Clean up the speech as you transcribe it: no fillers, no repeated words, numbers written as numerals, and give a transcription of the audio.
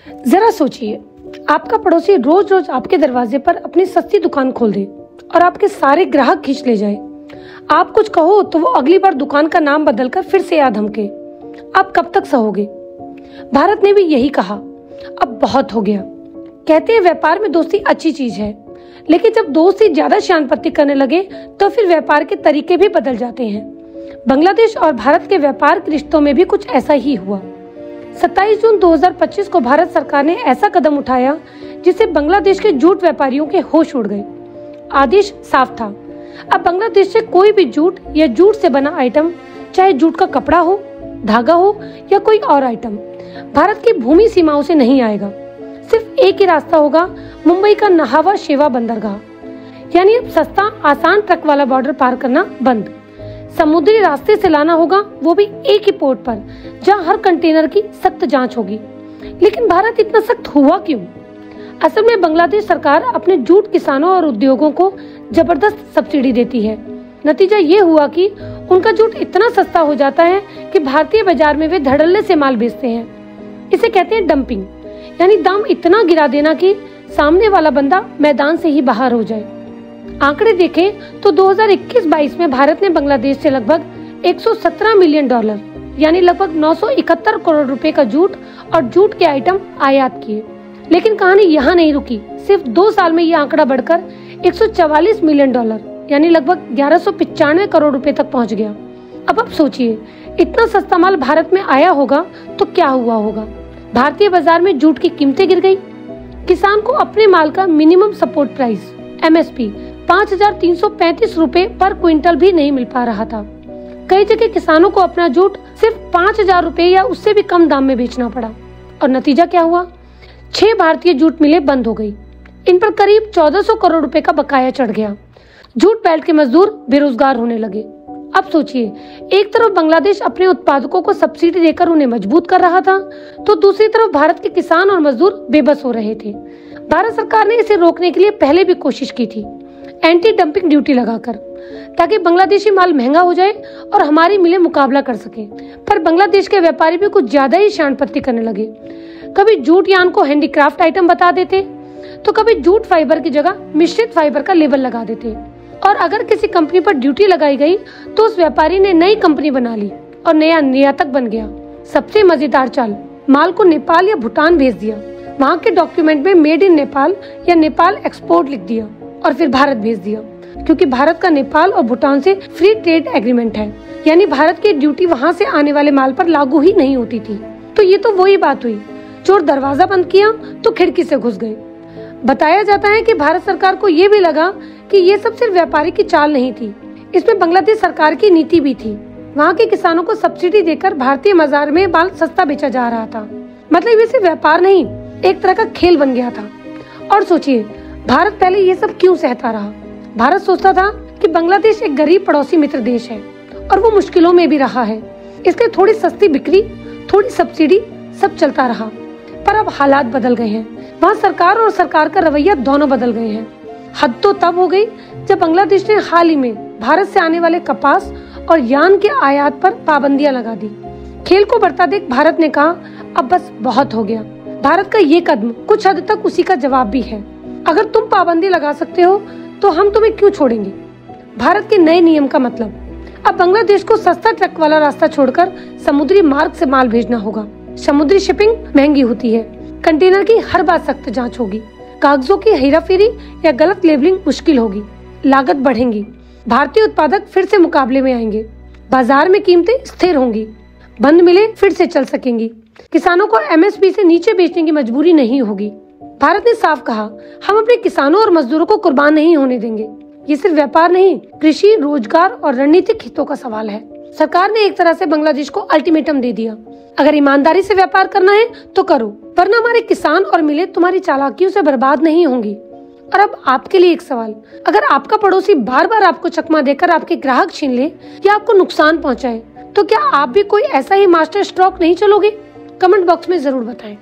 जरा सोचिए, आपका पड़ोसी रोज रोज आपके दरवाजे पर अपनी सस्ती दुकान खोल दे और आपके सारे ग्राहक खींच ले जाए। आप कुछ कहो तो वो अगली बार दुकान का नाम बदलकर फिर से याद धमके। आप कब तक सहोगे? भारत ने भी यही कहा, अब बहुत हो गया। कहते हैं व्यापार में दोस्ती अच्छी चीज है, लेकिन जब दोस्ती ज्यादा श्यानपत्ती करने लगे तो फिर व्यापार के तरीके भी बदल जाते हैं। बांग्लादेश और भारत के व्यापार के रिश्तों में भी कुछ ऐसा ही हुआ। 27 जून 2025 को भारत सरकार ने ऐसा कदम उठाया जिससे बांग्लादेश के जूट व्यापारियों के होश उड़ गए। आदेश साफ था, अब बांग्लादेश से कोई भी जूट या जूट से बना आइटम, चाहे जूट का कपड़ा हो, धागा हो या कोई और आइटम, भारत की भूमि सीमाओं से नहीं आएगा। सिर्फ एक ही रास्ता होगा, मुंबई का नहावा शेवा बंदरगाह। यानी अब सस्ता आसान ट्रक वाला बॉर्डर पार करना बंद, समुद्री रास्ते से लाना होगा, वो भी एक ही पोर्ट पर जहां हर कंटेनर की सख्त जांच होगी। लेकिन भारत इतना सख्त हुआ क्यों? असल में बांग्लादेश सरकार अपने जूट किसानों और उद्योगों को जबरदस्त सब्सिडी देती है। नतीजा ये हुआ कि उनका जूट इतना सस्ता हो जाता है कि भारतीय बाजार में वे धड़ल्ले से माल बेचते हैं। इसे कहते हैं डंपिंग, यानी दाम इतना गिरा देना कि सामने वाला बंदा मैदान से ही बाहर हो जाए। आंकड़े देखें तो 2021-22 में भारत ने बांग्लादेश से लगभग $117 मिलियन यानी लगभग 971 करोड़ रुपए का जूट और जूट के आइटम आयात किए। लेकिन कहानी यहाँ नहीं रुकी। सिर्फ 2 साल में यह आंकड़ा बढ़कर $144 मिलियन यानी लगभग 1195 करोड़ रुपए तक पहुँच गया। अब आप सोचिए, इतना सस्ता माल भारत में आया होगा तो क्या हुआ होगा? भारतीय बाजार में जूट की कीमतें गिर गई। किसान को अपने माल का मिनिमम सपोर्ट प्राइस MSP 5,335 रुपए पर क्विंटल भी नहीं मिल पा रहा था। कई जगह किसानों को अपना जूट सिर्फ 5,000 रुपए या उससे भी कम दाम में बेचना पड़ा। और नतीजा क्या हुआ? 6 भारतीय जूट मिलें बंद हो गई। इन पर करीब 1400 करोड़ रुपए का बकाया चढ़ गया। जूट बेल्ट के मजदूर बेरोजगार होने लगे। अब सोचिए, एक तरफ बांग्लादेश अपने उत्पादकों को सब्सिडी देकर उन्हें मजबूत कर रहा था, तो दूसरी तरफ भारत के किसान और मजदूर बेबस हो रहे थे। भारत सरकार ने इसे रोकने के लिए पहले भी कोशिश की थी, एंटी डंपिंग ड्यूटी लगाकर, ताकि बांग्लादेशी माल महंगा हो जाए और हमारी मिलें मुकाबला कर सके। पर बांग्लादेश के व्यापारी भी कुछ ज्यादा ही शानपत्ती करने लगे। कभी जूट यान को हैंडीक्राफ्ट आइटम बता देते, तो कभी जूट फाइबर की जगह मिश्रित फाइबर का लेबल लगा देते। और अगर किसी कंपनी पर ड्यूटी लगाई गई तो उस व्यापारी ने नई कंपनी बना ली और नया निर्यातक बन गया। सबसे मजेदार चाल, माल को नेपाल या भूटान भेज दिया, वहाँ के डॉक्यूमेंट में मेड इन नेपाल या नेपाल एक्सपोर्ट लिख दिया और फिर भारत भेज दिया, क्योंकि भारत का नेपाल और भूटान से फ्री ट्रेड एग्रीमेंट है। यानी भारत की ड्यूटी वहाँ से आने वाले माल पर लागू ही नहीं होती थी। तो ये तो वही बात हुई, चोर दरवाजा बंद किया तो खिड़की से घुस गए। बताया जाता है कि भारत सरकार को ये भी लगा कि ये सब सिर्फ व्यापारी की चाल नहीं थी, इसमें बांग्लादेश सरकार की नीति भी थी। वहाँ के किसानों को सब्सिडी देकर भारतीय बाजार में माल सस्ता बेचा जा रहा था। मतलब ये सिर्फ व्यापार नहीं, एक तरह का खेल बन गया था। और सोचिए, भारत पहले ये सब क्यों सहता रहा? भारत सोचता था कि बांग्लादेश एक गरीब पड़ोसी मित्र देश है और वो मुश्किलों में भी रहा है, इसलिए थोड़ी सस्ती बिक्री, थोड़ी सब्सिडी, सब चलता रहा। पर अब हालात बदल गए हैं। वहाँ सरकार और सरकार का रवैया दोनों बदल गए हैं। हद तो तब हो गई जब बांग्लादेश ने हाल ही में भारत से आने वाले कपास और यान के आयात पर पाबंदियां लगा दी। खेल को बढ़ता देख भारत ने कहा, अब बस बहुत हो गया। भारत का ये कदम कुछ हद तक उसी का जवाब भी है। अगर तुम पाबंदी लगा सकते हो तो हम तुम्हें क्यों छोड़ेंगे? भारत के नए नियम का मतलब, अब बांग्लादेश को सस्ता ट्रक वाला रास्ता छोड़कर समुद्री मार्ग से माल भेजना होगा। समुद्री शिपिंग महंगी होती है, कंटेनर की हर बार सख्त जांच होगी, कागजों की हेराफेरी या गलत लेबलिंग मुश्किल होगी, लागत बढ़ेंगी, भारतीय उत्पादक फिर से मुकाबले में आएंगे, बाजार में कीमतें स्थिर होंगी, बंद मिलें फिर से चल सकेंगी, किसानों को MSP से नीचे बेचने की मजबूरी नहीं होगी। भारत ने साफ कहा, हम अपने किसानों और मजदूरों को कुर्बान नहीं होने देंगे। ये सिर्फ व्यापार नहीं, कृषि, रोजगार और रणनीतिक हितों का सवाल है। सरकार ने एक तरह से बांग्लादेश को अल्टीमेटम दे दिया, अगर ईमानदारी से व्यापार करना है तो करो, वरना हमारे किसान और मिलें तुम्हारी चालाकियों से बर्बाद नहीं होंगी। और अब आपके लिए एक सवाल, अगर आपका पड़ोसी बार बार आपको चकमा देकर आपके ग्राहक छीन ले या आपको नुकसान पहुंचाए, तो क्या आप भी कोई ऐसा ही मास्टर स्ट्रोक नहीं चलोगे? कमेंट बॉक्स में जरूर बताएं।